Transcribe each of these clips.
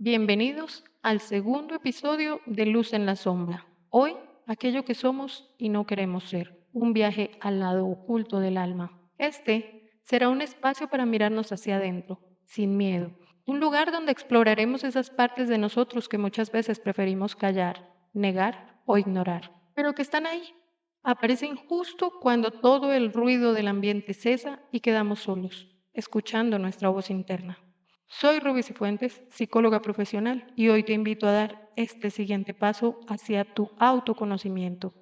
Bienvenidos al segundo episodio de Luz en la Sombra. Hoy, aquello que somos y no queremos ser, un viaje al lado oculto del alma. Este será un espacio para mirarnos hacia adentro, sin miedo. Un lugar donde exploraremos esas partes de nosotros que muchas veces preferimos callar, negar o ignorar, pero que están ahí. Aparecen justo cuando todo el ruido del ambiente cesa y quedamos solos, escuchando nuestra voz interna. Soy Ruby Cifuentes, psicóloga profesional, y hoy te invito a dar este siguiente paso hacia tu autoconocimiento.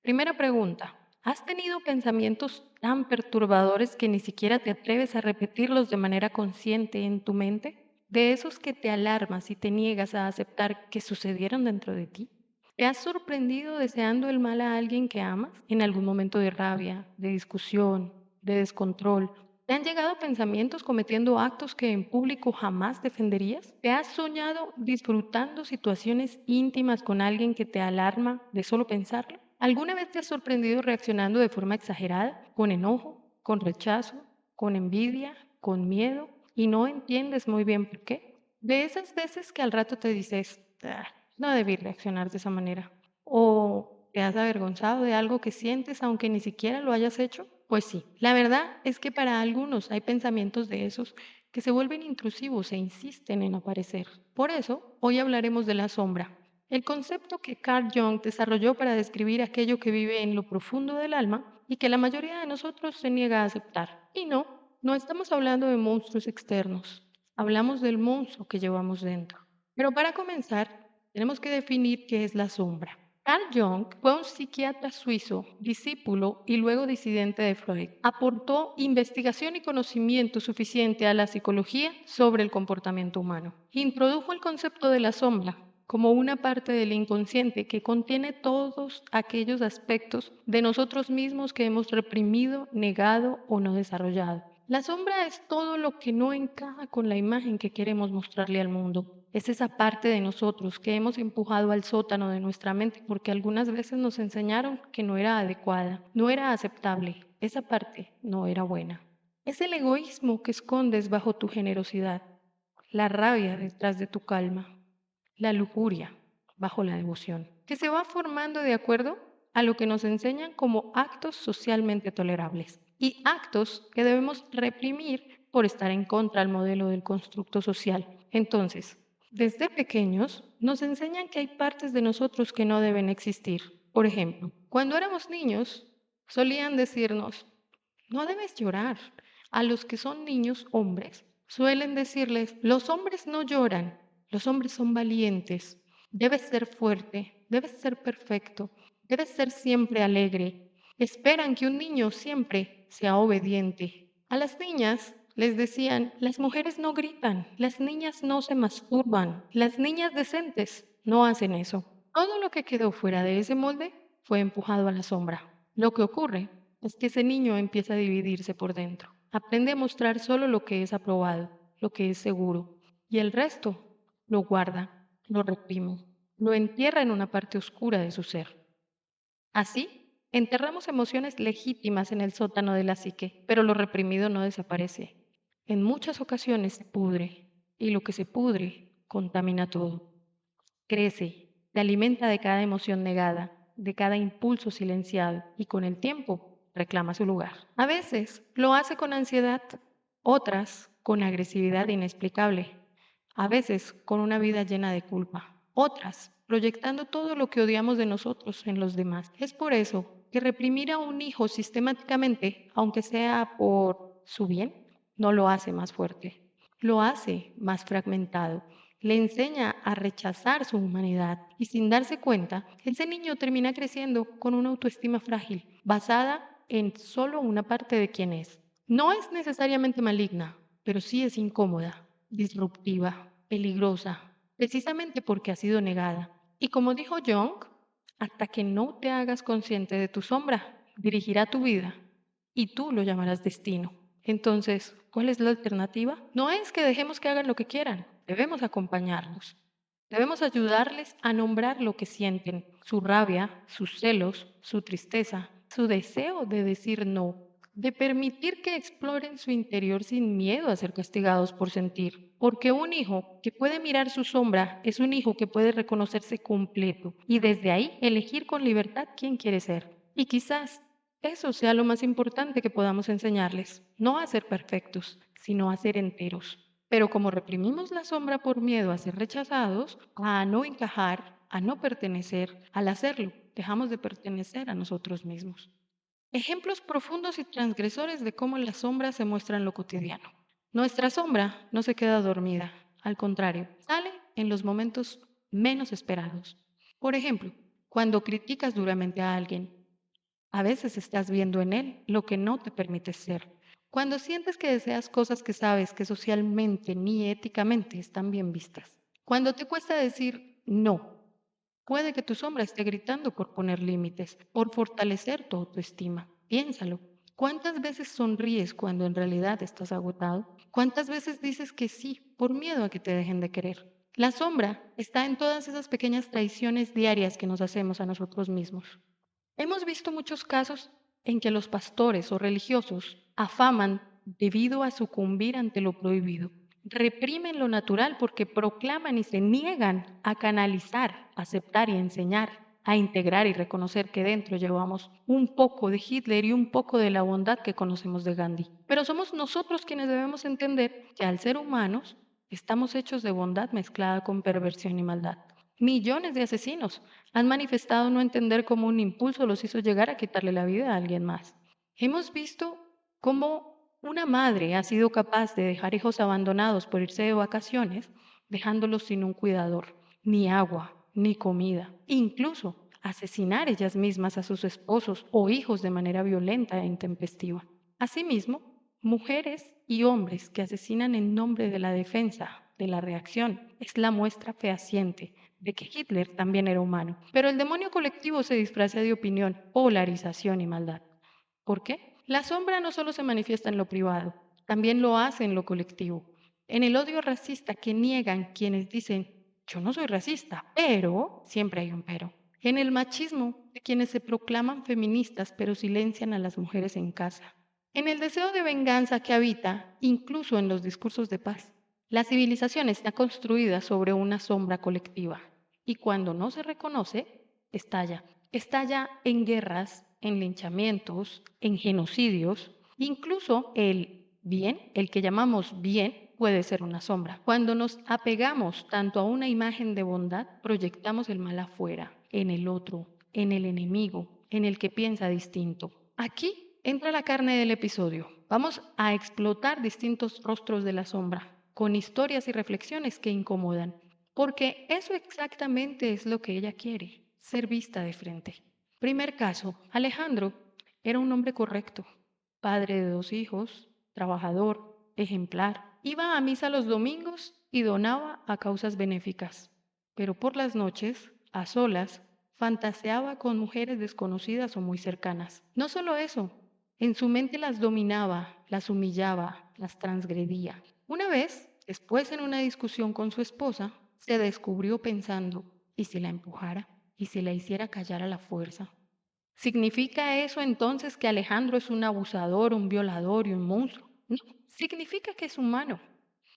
Primera pregunta, ¿has tenido pensamientos tan perturbadores que ni siquiera te atreves a repetirlos de manera consciente en tu mente? ¿De esos que te alarmas y te niegas a aceptar que sucedieron dentro de ti? ¿Te has sorprendido deseando el mal a alguien que amas en algún momento de rabia, de discusión, de descontrol? ¿Te han llegado pensamientos cometiendo actos que en público jamás defenderías? ¿Te has soñado disfrutando situaciones íntimas con alguien que te alarma de solo pensarlo? ¿Alguna vez te has sorprendido reaccionando de forma exagerada, con enojo, con rechazo, con envidia, con miedo y no entiendes muy bien por qué? De esas veces que al rato te dices, "Ah, no debí reaccionar de esa manera". ¿O te has avergonzado de algo que sientes aunque ni siquiera lo hayas hecho? Pues sí, la verdad es que para algunos hay pensamientos de esos que se vuelven intrusivos e insisten en aparecer. Por eso, hoy hablaremos de la sombra, el concepto que Carl Jung desarrolló para describir aquello que vive en lo profundo del alma y que la mayoría de nosotros se niega a aceptar. Y no, no estamos hablando de monstruos externos, hablamos del monstruo que llevamos dentro. Pero para comenzar, tenemos que definir qué es la sombra. Carl Jung fue un psiquiatra suizo, discípulo y luego disidente de Freud. Aportó investigación y conocimiento suficiente a la psicología sobre el comportamiento humano. Introdujo el concepto de la sombra como una parte del inconsciente que contiene todos aquellos aspectos de nosotros mismos que hemos reprimido, negado o no desarrollado. La sombra es todo lo que no encaja con la imagen que queremos mostrarle al mundo. Es esa parte de nosotros que hemos empujado al sótano de nuestra mente porque algunas veces nos enseñaron que no era adecuada, no era aceptable, esa parte no era buena. Es el egoísmo que escondes bajo tu generosidad, la rabia detrás de tu calma, la lujuria bajo la devoción, que se va formando de acuerdo a lo que nos enseñan como actos socialmente tolerables y actos que debemos reprimir por estar en contra del modelo del constructo social. Entonces, desde pequeños nos enseñan que hay partes de nosotros que no deben existir. Por ejemplo, cuando éramos niños, solían decirnos, no debes llorar. A los que son niños hombres, suelen decirles, los hombres no lloran, los hombres son valientes, debes ser fuerte, debes ser perfecto, debes ser siempre alegre. Esperan que un niño siempre sea obediente. A las niñas les decían, las mujeres no gritan, las niñas no se masturban, las niñas decentes no hacen eso. Todo lo que quedó fuera de ese molde fue empujado a la sombra. Lo que ocurre es que ese niño empieza a dividirse por dentro. Aprende a mostrar solo lo que es aprobado, lo que es seguro, y el resto lo guarda, lo reprime, lo entierra en una parte oscura de su ser. Así, enterramos emociones legítimas en el sótano de la psique, pero lo reprimido no desaparece. En muchas ocasiones se pudre, y lo que se pudre contamina todo. Crece, se alimenta de cada emoción negada, de cada impulso silenciado y con el tiempo reclama su lugar. A veces lo hace con ansiedad, otras con agresividad inexplicable, a veces con una vida llena de culpa, otras proyectando todo lo que odiamos de nosotros en los demás. Es por eso que reprimir a un hijo sistemáticamente, aunque sea por su bien, no lo hace más fuerte, lo hace más fragmentado, le enseña a rechazar su humanidad y sin darse cuenta, ese niño termina creciendo con una autoestima frágil, basada en solo una parte de quién es. No es necesariamente maligna, pero sí es incómoda, disruptiva, peligrosa, precisamente porque ha sido negada. Y como dijo Jung, hasta que no te hagas consciente de tu sombra, dirigirá tu vida y tú lo llamarás destino. Entonces, ¿cuál es la alternativa? No es que dejemos que hagan lo que quieran, debemos acompañarlos. Debemos ayudarles a nombrar lo que sienten, su rabia, sus celos, su tristeza, su deseo de decir no, de permitir que exploren su interior sin miedo a ser castigados por sentir. porque un hijo que puede mirar su sombra es un hijo que puede reconocerse completo y desde ahí elegir con libertad quién quiere ser. Y quizás eso sea lo más importante que podamos enseñarles, no a ser perfectos, sino a ser enteros. Pero como reprimimos la sombra por miedo a ser rechazados, a no encajar, a no pertenecer, al hacerlo, dejamos de pertenecer a nosotros mismos. Ejemplos profundos y transgresores de cómo la sombra se muestra en lo cotidiano. Nuestra sombra no se queda dormida, al contrario, sale en los momentos menos esperados. Por ejemplo, cuando criticas duramente a alguien, a veces estás viendo en él lo que no te permite ser. Cuando sientes que deseas cosas que sabes que socialmente ni éticamente están bien vistas. Cuando te cuesta decir no. Puede que tu sombra esté gritando por poner límites, por fortalecer tu autoestima. Piénsalo. ¿Cuántas veces sonríes cuando en realidad estás agotado? ¿Cuántas veces dices que sí por miedo a que te dejen de querer? La sombra está en todas esas pequeñas traiciones diarias que nos hacemos a nosotros mismos. Hemos visto muchos casos en que los pastores o religiosos afaman debido a sucumbir ante lo prohibido. Reprimen lo natural porque proclaman y se niegan a canalizar, aceptar y enseñar, a integrar y reconocer que dentro llevamos un poco de Hitler y un poco de la bondad que conocemos de Gandhi. Pero somos nosotros quienes debemos entender que al ser humanos estamos hechos de bondad mezclada con perversión y maldad. Millones de asesinos han manifestado no entender cómo un impulso los hizo llegar a quitarle la vida a alguien más. Hemos visto cómo una madre ha sido capaz de dejar hijos abandonados por irse de vacaciones, dejándolos sin un cuidador, ni agua, ni comida, incluso asesinar ellas mismas a sus esposos o hijos de manera violenta e intempestiva. Asimismo, mujeres y hombres que asesinan en nombre de la defensa, de la reacción, es la muestra fehaciente de que Hitler también era humano. Pero el demonio colectivo se disfraza de opinión, polarización y maldad. ¿Por qué? La sombra no solo se manifiesta en lo privado, también lo hace en lo colectivo. En el odio racista que niegan quienes dicen, yo no soy racista, pero siempre hay un pero. En el machismo de quienes se proclaman feministas pero silencian a las mujeres en casa. En el deseo de venganza que habita incluso en los discursos de paz. La civilización está construida sobre una sombra colectiva y cuando no se reconoce, estalla. Estalla en guerras, en linchamientos, en genocidios, incluso el bien, el que llamamos bien, puede ser una sombra. Cuando nos apegamos tanto a una imagen de bondad, proyectamos el mal afuera, en el otro, en el enemigo, en el que piensa distinto. Aquí entra la carne del episodio. Vamos a explotar distintos rostros de la sombra, con historias y reflexiones que incomodan, porque eso exactamente es lo que ella quiere, ser vista de frente. Primer caso, Alejandro era un hombre correcto, padre de 2 hijos, trabajador, ejemplar. Iba a misa los domingos y donaba a causas benéficas, pero por las noches, a solas, fantaseaba con mujeres desconocidas o muy cercanas. No solo eso, en su mente las dominaba, las humillaba, las transgredía. Una vez, después en una discusión con su esposa, se descubrió pensando, ¿y si la empujara? ¿Y si la hiciera callar a la fuerza? ¿Significa eso entonces que Alejandro es un abusador, un violador y un monstruo? No, significa que es humano.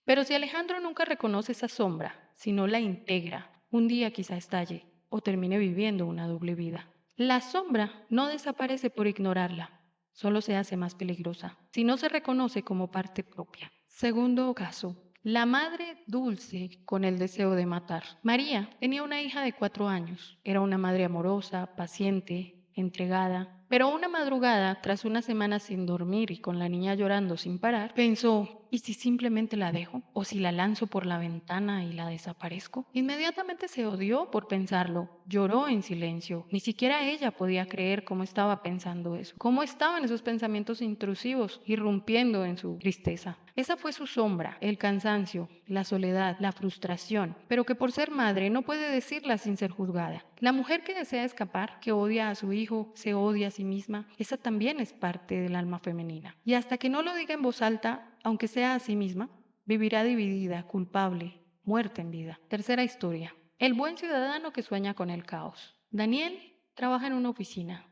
Pero si Alejandro nunca reconoce esa sombra, si no la integra, un día quizá estalle o termine viviendo una doble vida. La sombra no desaparece por ignorarla, solo se hace más peligrosa, si no se reconoce como parte propia. Segundo caso, la madre dulce con el deseo de matar. María tenía una hija de 4 años. Era una madre amorosa, paciente, entregada. Pero una madrugada, tras una semana sin dormir y con la niña llorando sin parar, pensó, ¿y si simplemente la dejo? ¿O si la lanzo por la ventana y la desaparezco? Inmediatamente se odió por pensarlo. Lloró en silencio. Ni siquiera ella podía creer cómo estaba pensando eso. Cómo estaban esos pensamientos intrusivos irrumpiendo en su tristeza. Esa fue su sombra, el cansancio, la soledad, la frustración, pero que por ser madre no puede decirla sin ser juzgada. La mujer que desea escapar, que odia a su hijo, se odia a sí misma, esa también es parte del alma femenina. Y hasta que no lo diga en voz alta, aunque sea a sí misma, vivirá dividida, culpable, muerta en vida. Tercera historia. El buen ciudadano que sueña con el caos. Daniel trabaja en una oficina.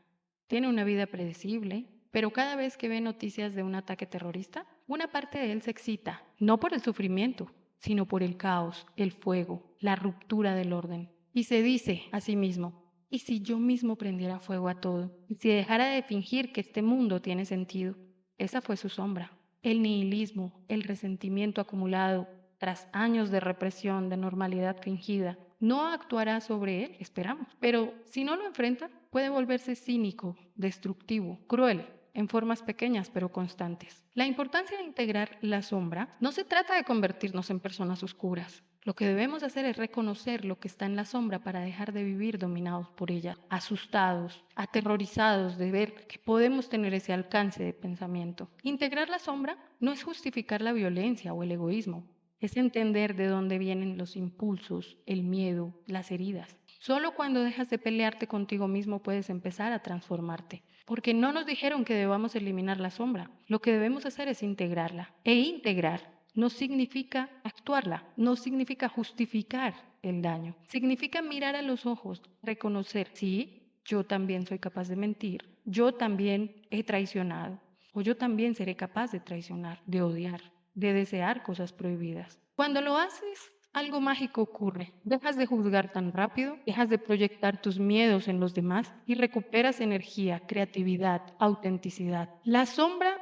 Tiene una vida predecible, pero cada vez que ve noticias de un ataque terrorista, una parte de él se excita, no por el sufrimiento, sino por el caos, el fuego, la ruptura del orden. Y se dice a sí mismo, ¿y si yo mismo prendiera fuego a todo? ¿Y si dejara de fingir que este mundo tiene sentido? Esa fue su sombra. El nihilismo, el resentimiento acumulado tras años de represión, de normalidad fingida, no actuará sobre él, esperamos. Pero si no lo enfrenta, puede volverse cínico, destructivo, cruel, en formas pequeñas pero constantes. La importancia de integrar la sombra no se trata de convertirnos en personas oscuras. Lo que debemos hacer es reconocer lo que está en la sombra para dejar de vivir dominados por ella, asustados, aterrorizados de ver que podemos tener ese alcance de pensamiento. Integrar la sombra no es justificar la violencia o el egoísmo, es entender de dónde vienen los impulsos, el miedo, las heridas. Solo cuando dejas de pelearte contigo mismo puedes empezar a transformarte. Porque no nos dijeron que debamos eliminar la sombra. Lo que debemos hacer es integrarla. E integrar no significa actuarla, no significa justificar el daño. Significa mirar a los ojos, reconocer, sí, yo también soy capaz de mentir, yo también he traicionado, o yo también seré capaz de traicionar, de odiar, de desear cosas prohibidas. Cuando lo haces, algo mágico ocurre. Dejas de juzgar tan rápido, dejas de proyectar tus miedos en los demás y recuperas energía, creatividad, autenticidad. La sombra,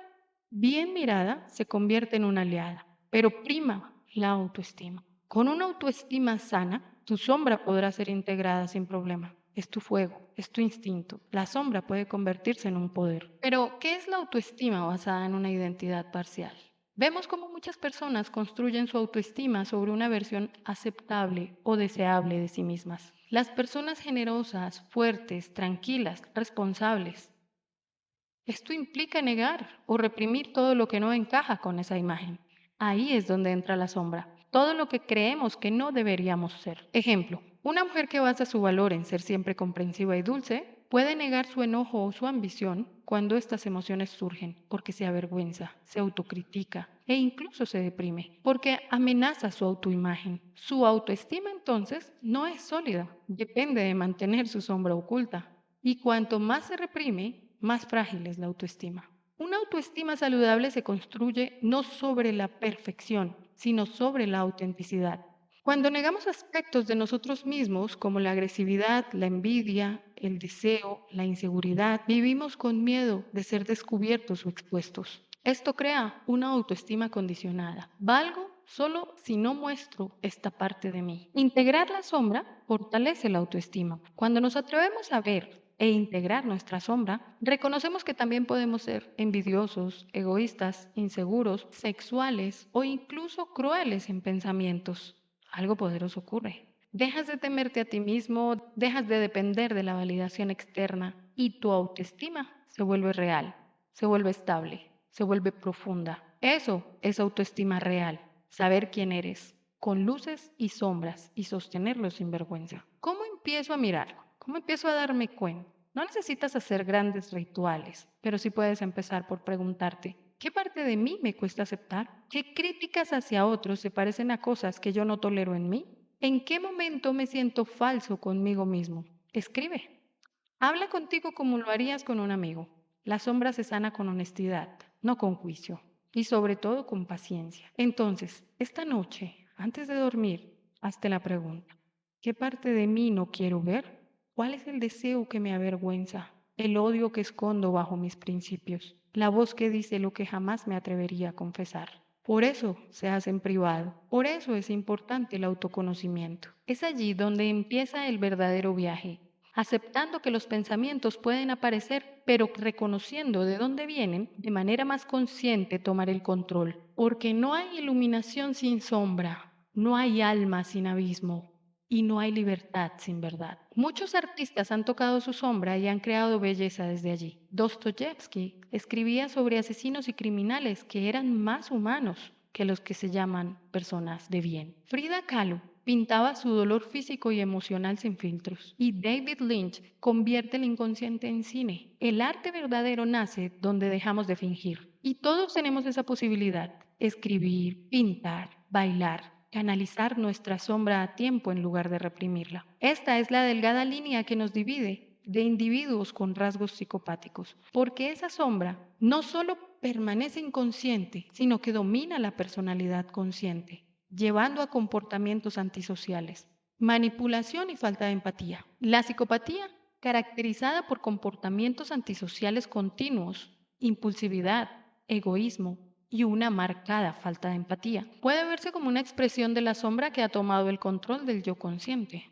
bien mirada, se convierte en una aliada, pero prima la autoestima. Con una autoestima sana, tu sombra podrá ser integrada sin problema. Es tu fuego, es tu instinto. La sombra puede convertirse en un poder. Pero, ¿qué es la autoestima basada en una identidad parcial? Vemos cómo muchas personas construyen su autoestima sobre una versión aceptable o deseable de sí mismas. Las personas generosas, fuertes, tranquilas, responsables. Esto implica negar o reprimir todo lo que no encaja con esa imagen. Ahí es donde entra la sombra, todo lo que creemos que no deberíamos ser. Ejemplo, una mujer que basa su valor en ser siempre comprensiva y dulce puede negar su enojo o su ambición cuando estas emociones surgen, porque se avergüenza, se autocritica e incluso se deprime, porque amenaza su autoimagen. Su autoestima entonces no es sólida, depende de mantener su sombra oculta. Y cuanto más se reprime, más frágil es la autoestima. Una autoestima saludable se construye no sobre la perfección, sino sobre la autenticidad. Cuando negamos aspectos de nosotros mismos, como la agresividad, la envidia, el deseo, la inseguridad, vivimos con miedo de ser descubiertos o expuestos. Esto crea una autoestima condicionada. Valgo solo si no muestro esta parte de mí. Integrar la sombra fortalece la autoestima. Cuando nos atrevemos a ver e integrar nuestra sombra, reconocemos que también podemos ser envidiosos, egoístas, inseguros, sexuales o incluso crueles en pensamientos. Algo poderoso ocurre. Dejas de temerte a ti mismo, dejas de depender de la validación externa y tu autoestima se vuelve real, se vuelve estable, se vuelve profunda. Eso es autoestima real, saber quién eres, con luces y sombras y sostenerlo sin vergüenza. ¿Cómo empiezo a mirarlo? ¿Cómo empiezo a darme cuenta? No necesitas hacer grandes rituales, pero sí puedes empezar por preguntarte, ¿qué parte de mí me cuesta aceptar? ¿Qué críticas hacia otros se parecen a cosas que yo no tolero en mí? ¿En qué momento me siento falso conmigo mismo? Escribe. Habla contigo como lo harías con un amigo. La sombra se sana con honestidad, no con juicio, y sobre todo con paciencia. Entonces, esta noche, antes de dormir, hazte la pregunta, ¿qué parte de mí no quiero ver? ¿Cuál es el deseo que me avergüenza? ¿El odio que escondo bajo mis principios? La voz que dice lo que jamás me atrevería a confesar. Por eso se hace en privado. Por eso es importante el autoconocimiento. Es allí donde empieza el verdadero viaje, aceptando que los pensamientos pueden aparecer, pero reconociendo de dónde vienen, de manera más consciente tomar el control. Porque no hay iluminación sin sombra, no hay alma sin abismo y no hay libertad sin verdad. Muchos artistas han tocado su sombra y han creado belleza desde allí. Dostoyevsky escribía sobre asesinos y criminales que eran más humanos que los que se llaman personas de bien. Frida Kahlo pintaba su dolor físico y emocional sin filtros. Y David Lynch convierte el inconsciente en cine. El arte verdadero nace donde dejamos de fingir. Y todos tenemos esa posibilidad. Escribir, pintar, bailar, canalizar nuestra sombra a tiempo en lugar de reprimirla. Esta es la delgada línea que nos divide de individuos con rasgos psicopáticos, porque esa sombra no solo permanece inconsciente, sino que domina la personalidad consciente. llevando a comportamientos antisociales, manipulación y falta de empatía. La psicopatía, caracterizada por comportamientos antisociales continuos, impulsividad, egoísmo y una marcada falta de empatía, puede verse como una expresión de la sombra que ha tomado el control del yo consciente.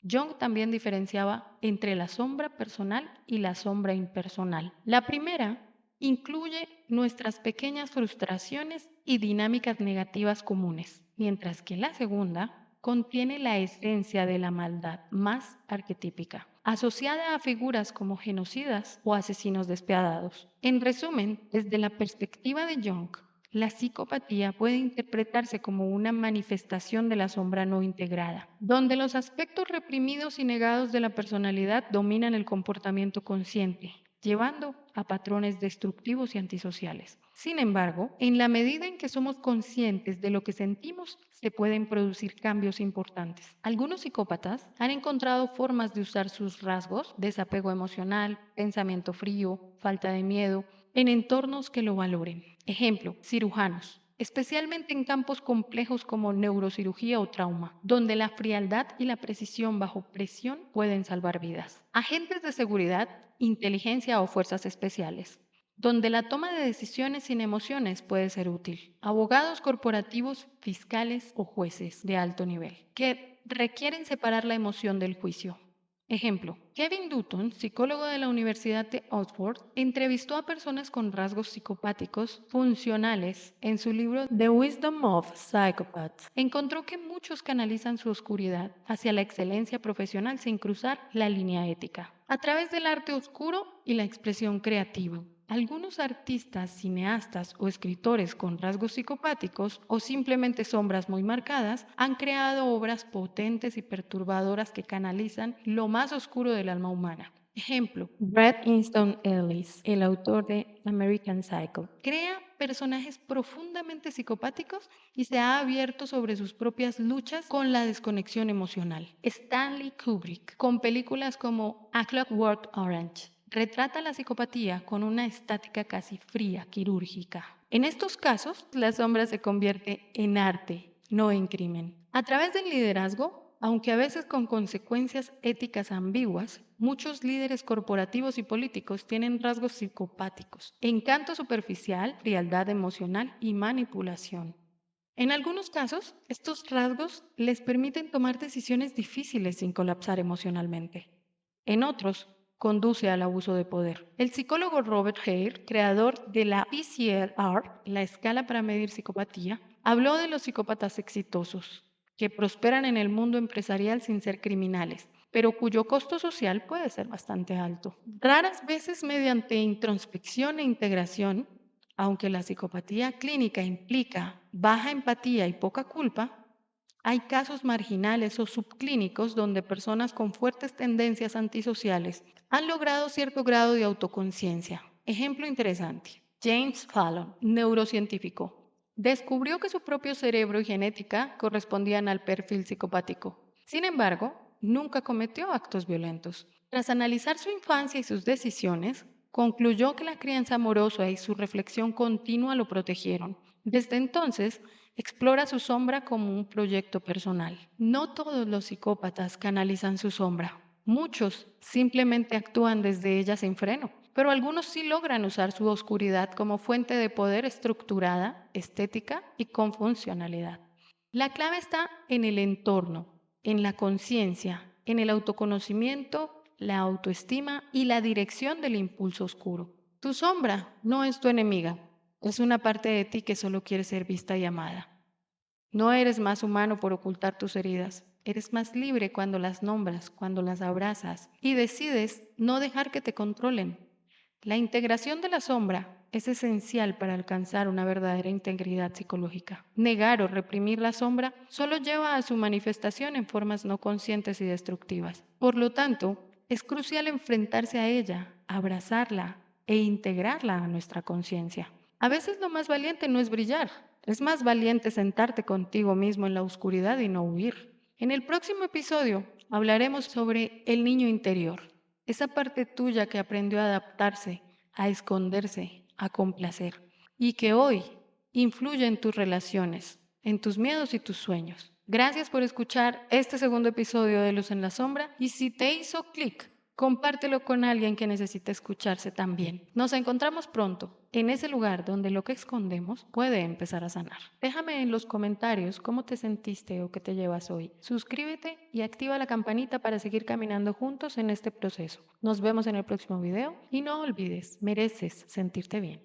Jung también diferenciaba entre la sombra personal y la sombra impersonal. La primera incluye nuestras pequeñas frustraciones y dinámicas negativas comunes, mientras que la segunda contiene la esencia de la maldad más arquetípica, asociada a figuras como genocidas o asesinos despiadados. En resumen, desde la perspectiva de Jung, la psicopatía puede interpretarse como una manifestación de la sombra no integrada, donde los aspectos reprimidos y negados de la personalidad dominan el comportamiento consciente, llevando a patrones destructivos y antisociales. Sin embargo, en la medida en que somos conscientes de lo que sentimos, se pueden producir cambios importantes. Algunos psicópatas han encontrado formas de usar sus rasgos, desapego emocional, pensamiento frío, falta de miedo, en entornos que lo valoren. Ejemplo, cirujanos, especialmente en campos complejos como neurocirugía o trauma, donde la frialdad y la precisión bajo presión pueden salvar vidas. Agentes de seguridad, inteligencia o fuerzas especiales, donde la toma de decisiones sin emociones puede ser útil. Abogados corporativos, fiscales o jueces de alto nivel, que requieren separar la emoción del juicio. Ejemplo, Kevin Dutton, psicólogo de la Universidad de Oxford, entrevistó a personas con rasgos psicopáticos funcionales en su libro The Wisdom of Psychopaths. Encontró que muchos canalizan su oscuridad hacia la excelencia profesional sin cruzar la línea ética, a través del arte oscuro y la expresión creativa. Algunos artistas, cineastas o escritores con rasgos psicopáticos o simplemente sombras muy marcadas han creado obras potentes y perturbadoras que canalizan lo más oscuro del alma humana. Ejemplo, Bret Easton Ellis, el autor de American Psycho, crea personajes profundamente psicopáticos y se ha abierto sobre sus propias luchas con la desconexión emocional. Stanley Kubrick, con películas como A Clockwork Orange, retrata la psicopatía con una estática casi fría, quirúrgica. En estos casos, la sombra se convierte en arte, no en crimen. A través del liderazgo, aunque a veces con consecuencias éticas ambiguas, muchos líderes corporativos y políticos tienen rasgos psicopáticos, encanto superficial, frialdad emocional y manipulación. En algunos casos, estos rasgos les permiten tomar decisiones difíciles sin colapsar emocionalmente. En otros, conduce al abuso de poder. El psicólogo Robert Hare, creador de la PCLR, la escala para medir psicopatía, habló de los psicópatas exitosos, que prosperan en el mundo empresarial sin ser criminales, pero cuyo costo social puede ser bastante alto. Raras veces mediante introspección e integración, aunque la psicopatía clínica implica baja empatía y poca culpa, hay casos marginales o subclínicos donde personas con fuertes tendencias antisociales han logrado cierto grado de autoconciencia. Ejemplo interesante. James Fallon, neurocientífico, descubrió que su propio cerebro y genética correspondían al perfil psicopático. Sin embargo, nunca cometió actos violentos. Tras analizar su infancia y sus decisiones, concluyó que la crianza amorosa y su reflexión continua lo protegieron. Desde entonces, explora su sombra como un proyecto personal. No todos los psicópatas canalizan su sombra. Muchos simplemente actúan desde ella sin freno, pero algunos sí logran usar su oscuridad como fuente de poder estructurada, estética y con funcionalidad. La clave está en el entorno, en la conciencia, en el autoconocimiento, la autoestima y la dirección del impulso oscuro. Tu sombra no es tu enemiga, es una parte de ti que solo quiere ser vista y amada. No eres más humano por ocultar tus heridas. Eres más libre cuando las nombras, cuando las abrazas y decides no dejar que te controlen. La integración de la sombra es esencial para alcanzar una verdadera integridad psicológica. Negar o reprimir la sombra solo lleva a su manifestación en formas no conscientes y destructivas. Por lo tanto, es crucial enfrentarse a ella, abrazarla e integrarla a nuestra conciencia. A veces lo más valiente no es brillar, es más valiente sentarte contigo mismo en la oscuridad y no huir. En el próximo episodio hablaremos sobre el niño interior, esa parte tuya que aprendió a adaptarse, a esconderse, a complacer y que hoy influye en tus relaciones, en tus miedos y tus sueños. Gracias por escuchar este segundo episodio de Luz en la Sombra y si te hizo clic, compártelo con alguien que necesite escucharse también. Nos encontramos pronto en ese lugar donde lo que escondemos puede empezar a sanar. Déjame en los comentarios cómo te sentiste o qué te llevas hoy. Suscríbete y activa la campanita para seguir caminando juntos en este proceso. Nos vemos en el próximo video y no olvides, mereces sentirte bien.